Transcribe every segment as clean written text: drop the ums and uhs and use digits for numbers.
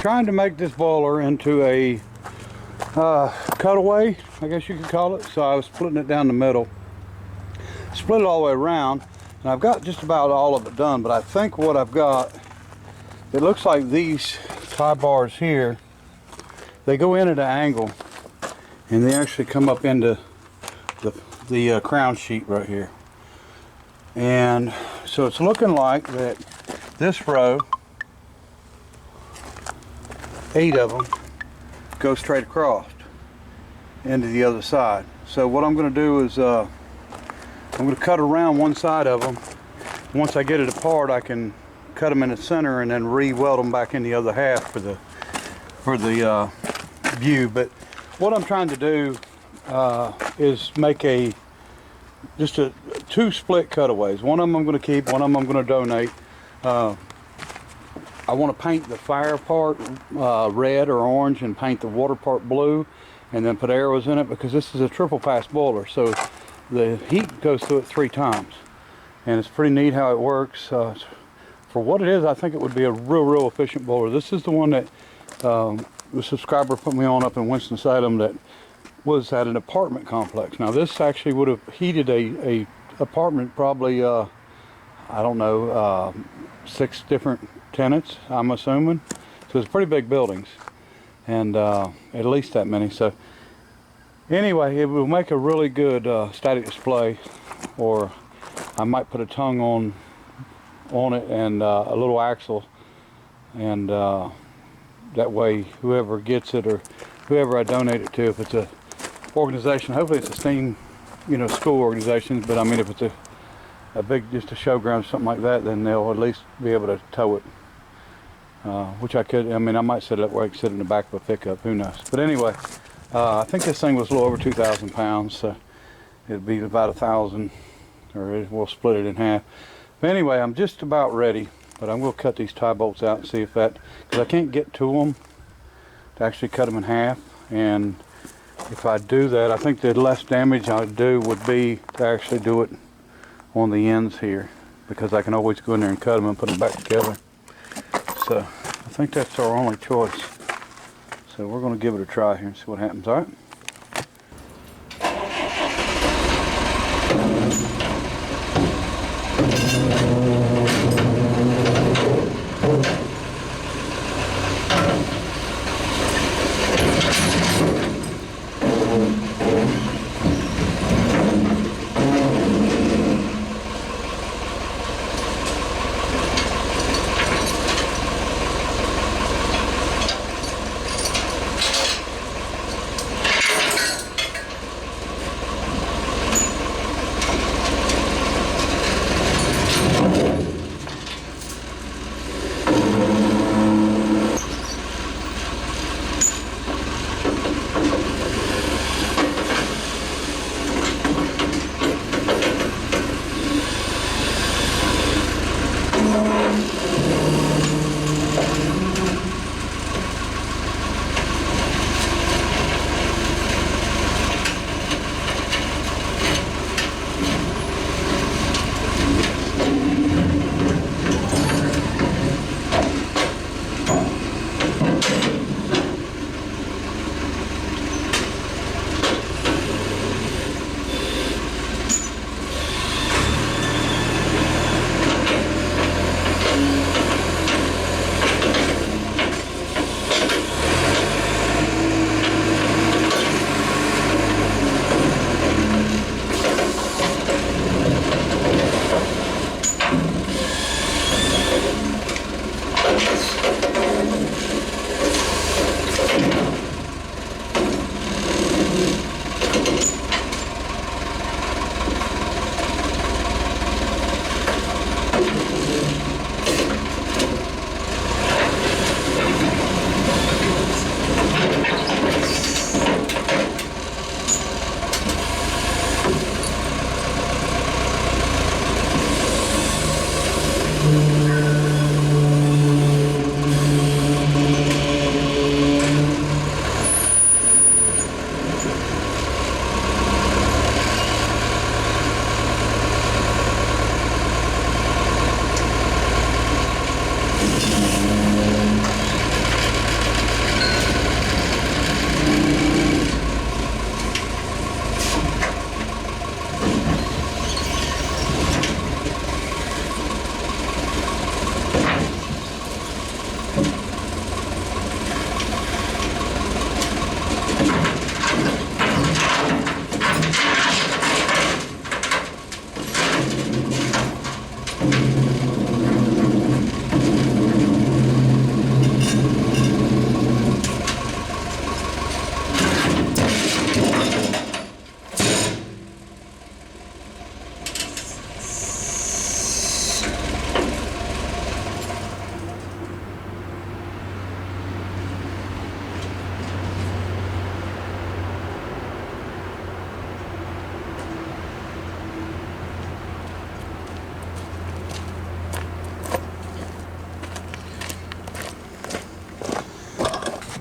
Trying to make this boiler into a cutaway, I guess you could call it. So I was splitting it down the middle, split it all the way around, and I've got just about all of it done. But I think what I've got, it looks like these tie bars here, they go in at an angle and they actually come up into the crown sheet right here. And so it's looking like that this row, 8 of them, go straight across into the other side. So what I'm going to do is I'm going to cut around one side of them. Once I get it apart, I can cut them in the center and then re-weld them back in the other half for the view. But what I'm trying to do is make just two split cutaways. One of them I'm going to keep, one of them I'm going to donate. I want to paint the fire part red or orange and paint the water part blue, and then put arrows in it, because this is a triple pass boiler, so the heat goes through it 3 times, and it's pretty neat how it works. For what it is, I think it would be a real efficient boiler. This is the one that the subscriber put me on up in Winston-Salem that was at an apartment complex. Now this actually would have heated a apartment, probably I don't know, 6 different tenants, I'm assuming. So it's pretty big buildings, and at least that many. So anyway, it will make a really good static display, or I might put a tongue on it and a little axle, and that way whoever gets it, or whoever I donate it to, if it's a organization, hopefully it's a STEAM, school organization, but I mean if it's a big, just a showground, something like that, then they'll at least be able to tow it. Which I might set it up where I can sit in the back of a pickup, who knows. But anyway, I think this thing was a little over 2,000 pounds, so it'd be about 1,000, or we'll split it in half. But anyway, I'm just about ready, but I'm going to cut these tie bolts out and see if that, because I can't get to them to actually cut them in half. And if I do that, I think the less damage I'd do would be to actually do it on the ends here, because I can always go in there and cut them and put them back together. So I think that's our only choice. So we're going to give it a try here and see what happens. All right.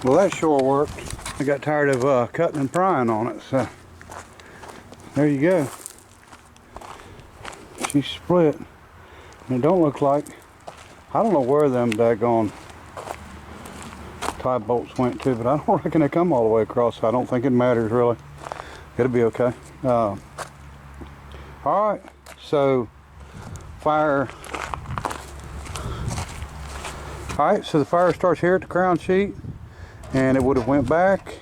Well, that sure worked. I got tired of cutting and prying on it, so there you go. She's split. And it don't look like, I don't know where them daggone tie bolts went to, but I don't reckon they come all the way across. So I don't think it matters really. It'll be okay. All right, so fire. All right, so the fire starts here at the crown sheet, and it would have went back.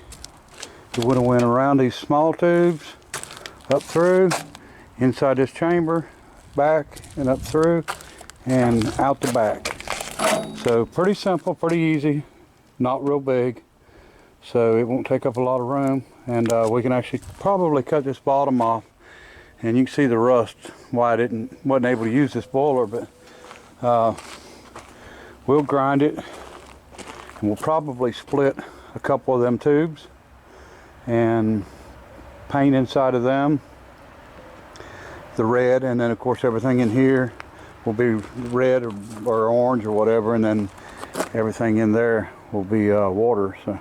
It would have went around these small tubes, up through, inside this chamber, back and up through, and out the back. So pretty simple, pretty easy, not real big. So it won't take up a lot of room, and we can actually probably cut this bottom off, and you can see the rust why I wasn't able to use this boiler, but we'll grind it, and we'll probably split a couple of them tubes and paint inside of them the red, and then of course everything in here will be red or orange or whatever, and then everything in there will be water. So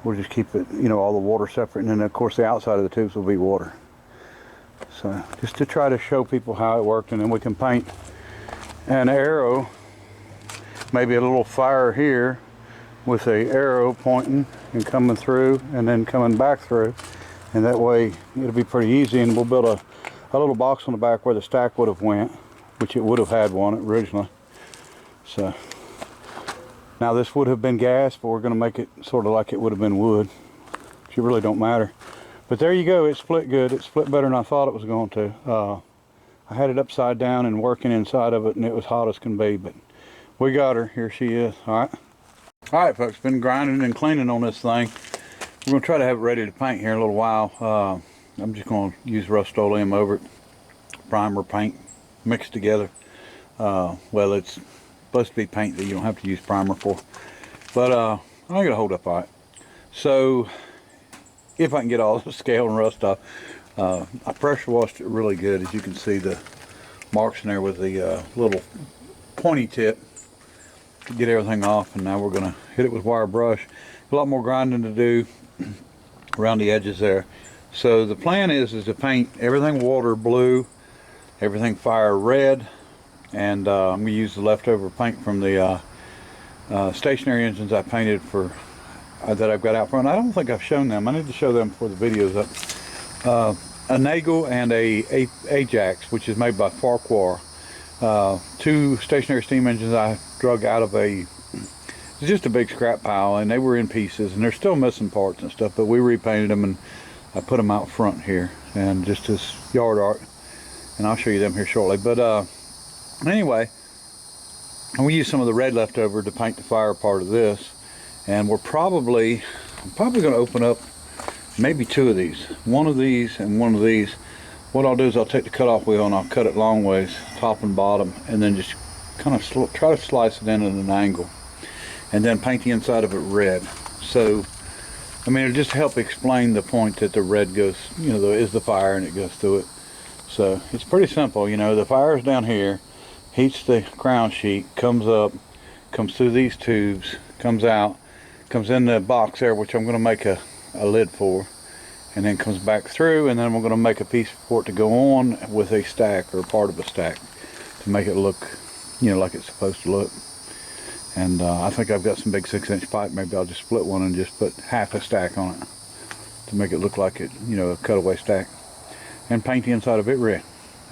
we'll just keep it, you know, all the water separate, and then of course the outside of the tubes will be water. So just to try to show people how it worked, and then we can paint an arrow, maybe a little fire here with a arrow pointing and coming through and then coming back through, and that way it'll be pretty easy. And we'll build a little box on the back where the stack would have went, which it would have had one originally. So now this would have been gas, but we're going to make it sort of like it would have been wood, which it really don't matter. But there you go, it split good. It split better than I thought it was going to. I had it upside down and working inside of it, and it was hot as can be, but we got her. Here she is. All right, folks, been grinding and cleaning on this thing. We're going to try to have it ready to paint here in a little while. I'm just going to use Rust-Oleum over it. Primer, paint, mixed together. Well, it's supposed to be paint that you don't have to use primer for. But I think it'll hold up all right. So, if I can get all the scale and rust off, I pressure washed it really good. As you can see, the marks in there with the little pointy tip to get everything off, and now we're going to hit it with wire brush. A lot more grinding to do around the edges there. So the plan is to paint everything water blue, everything fire red, and I'm going to use the leftover paint from the stationary engines I painted for that I've got out front. I don't think I've shown them. I need to show them before the video's up. A Nagel and a Ajax, which is made by Farquhar. Two stationary steam engines I drug out of it's just a big scrap pile, and they were in pieces, and they're still missing parts and stuff, but we repainted them, and I put them out front here, and just as yard art, and I'll show you them here shortly. But anyway, we use some of the red left over to paint the fire part of this, and I'm probably going to open up maybe two of these, one of these and one of these. What I'll do is I'll take the cutoff wheel and I'll cut it long ways, top and bottom, and then just kind of try to slice it in at an angle, and then paint the inside of it red. So, I mean, it'll just help explain the point that the red goes, you know, is the fire and it goes through it. So it's pretty simple, you know. The fire's down here, heats the crown sheet, comes up, comes through these tubes, comes out, comes in the box there, which I'm going to make a lid for, and then comes back through, and then we're going to make a piece for it to go on with a stack or part of a stack to make it look, you know, like it's supposed to look. And I think I've got some big 6-inch pipe. Maybe I'll just split one and just put half a stack on it to make it look like it, you know, a cutaway stack, and paint the inside of it red.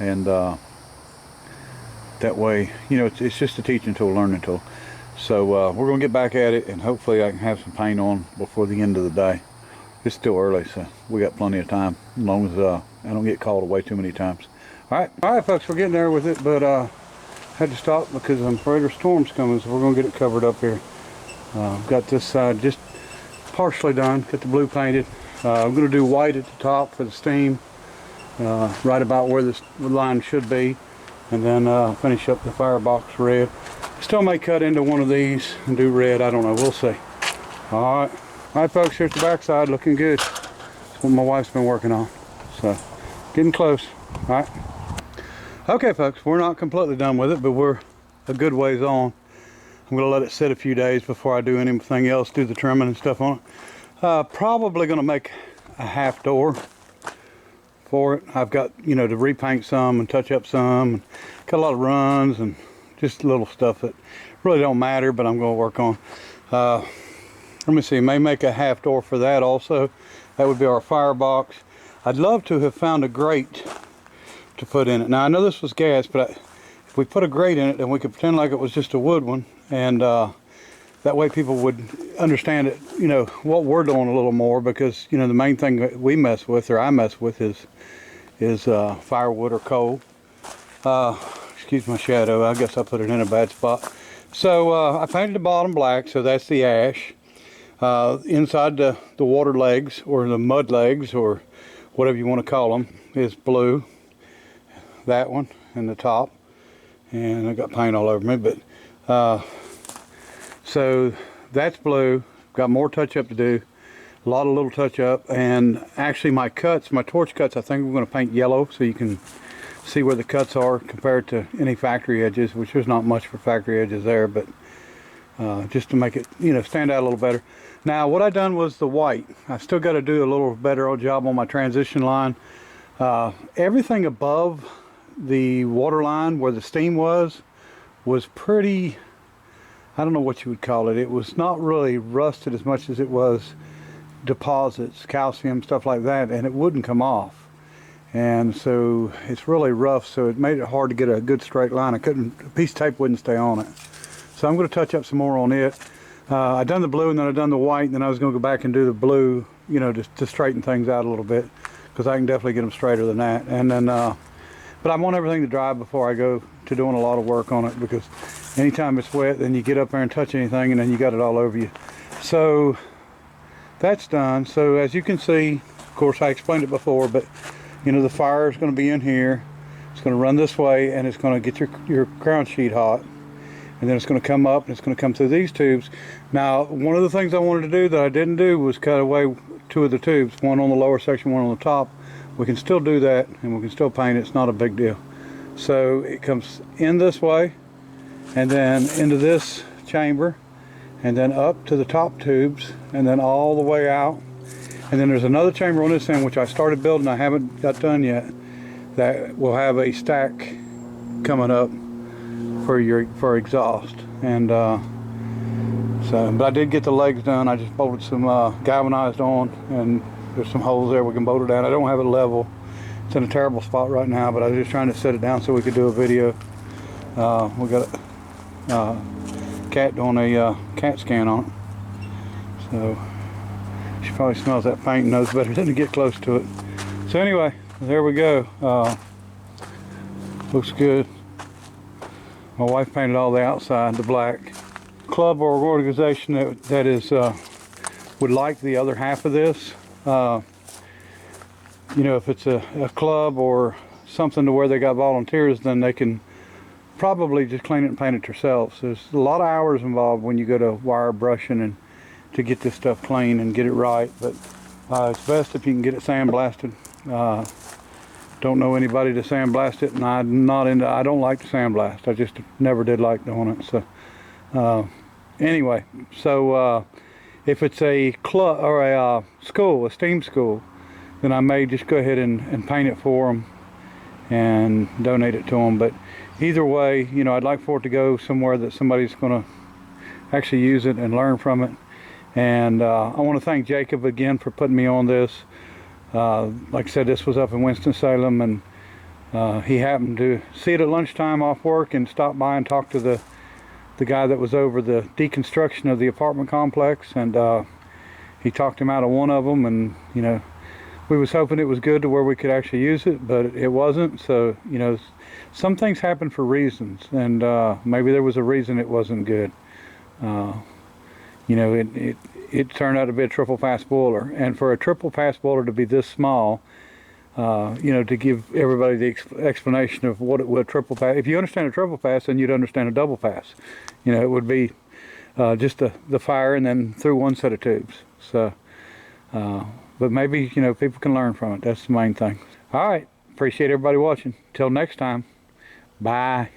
And that way, you know, it's just a teaching tool, learning tool. So we're going to get back at it, and hopefully I can have some paint on before the end of the day. It's still early, so we got plenty of time, as long as I don't get called away too many times. All right, folks, we're getting there with it, but had to stop because I'm afraid a storm's coming, so we're going to get it covered up here. I've got this side just partially done, get the blue painted. I'm going to do white at the top for the steam, right about where the line should be, and then finish up the firebox red. Still may cut into one of these and do red, I don't know, we'll see. All right, folks, here's the backside, looking good. That's what my wife's been working on, so getting close. All right. Okay, folks, we're not completely done with it, but we're a good ways on. I'm going to let it sit a few days before I do anything else, do the trimming and stuff on it. Probably going to make a half door for it. I've got, you know, to repaint some and touch up some. And got a lot of runs and just little stuff that really don't matter, but I'm going to work on. Let me see, may make a half door for that also. That would be our firebox. I'd love to have found a grate to put in it. Now I know this was gas, but if we put a grate in it, then we could pretend like it was just a wood one, and that way people would understand it, you know, what we're doing a little more, because, you know, the main thing that we mess with, or I mess with, is firewood or coal. Excuse my shadow, I guess I put it in a bad spot. So I painted the bottom black, so that's the ash. Inside the water legs, or the mud legs, or whatever you want to call them, is blue. That one, and the top. And I got paint all over me, but so that's blue. Got more touch up to do, a lot of little touch up. And actually my cuts, my torch cuts, I think we're going to paint yellow so you can see where the cuts are compared to any factory edges, which there's not much for factory edges there, but just to make it, you know, stand out a little better. Now what I done was the white. I still got to do a little better job on my transition line. Everything above the water line where the steam was pretty, I don't know what you would call it. It was not really rusted as much as it was deposits, calcium, stuff like that, and it wouldn't come off. And so it's really rough, so it made it hard to get a good straight line. A piece of tape wouldn't stay on it. So I'm going to touch up some more on it. I done the blue, and then I done the white, and then I was going to go back and do the blue, you know, just to straighten things out a little bit, because I can definitely get them straighter than that. And then but I want everything to dry before I go to doing a lot of work on it, because anytime it's wet, then you get up there and touch anything, and then you got it all over you. So that's done. So as you can see, of course I explained it before, but you know, the fire is going to be in here. It's going to run this way, and it's going to get your ground sheet hot, and then it's going to come up, and it's going to come through these tubes. Now one of the things I wanted to do that I didn't do was cut away two of the tubes, one on the lower section, one on the top. We can still do that, and we can still paint it. It's not a big deal. So it comes in this way, and then into this chamber, and then up to the top tubes, and then all the way out. And then there's another chamber on this end, which I started building, I haven't got done yet, that will have a stack coming up for exhaust. And but I did get the legs done. I just bolted some galvanized on, and there's some holes there we can bolt it down. I don't have it level. It's in a terrible spot right now, but I was just trying to set it down so we could do a video. We got a cat doing a CAT scan on it. So she probably smells that paint and knows better than to get close to it. So anyway, there we go. Looks good. My wife painted all the outside, the black. Club or organization that is would like the other half of this. You know, if it's a club or something to where they got volunteers, then they can probably just clean it and paint it themselves. There's a lot of hours involved when you go to wire brushing and to get this stuff clean and get it right, but it's best if you can get it sandblasted. Don't know anybody to sandblast it, and I don't like to sandblast. I just never did like doing it. So anyway, so if it's a club or a school, a steam school, then I may just go ahead and paint it for them and donate it to them. But either way, you know, I'd like for it to go somewhere that somebody's going to actually use it and learn from it. And I want to thank Jacob again for putting me on this. Like I said, this was up in Winston-Salem, and he happened to see it at lunchtime off work and stop by and talk to the guy that was over the deconstruction of the apartment complex, and he talked him out of one of them. And you know, we was hoping it was good to where we could actually use it, but it wasn't. So you know, some things happen for reasons, and maybe there was a reason it wasn't good. You know, it turned out to be a triple pass boiler, and for a triple pass boiler to be this small, you know, to give everybody the explanation of what it would triple pass. If you understand a triple pass, then you'd understand a double pass. You know, it would be just the fire and then through one set of tubes. So, but maybe, you know, people can learn from it. That's the main thing. All right, appreciate everybody watching. Till next time, bye.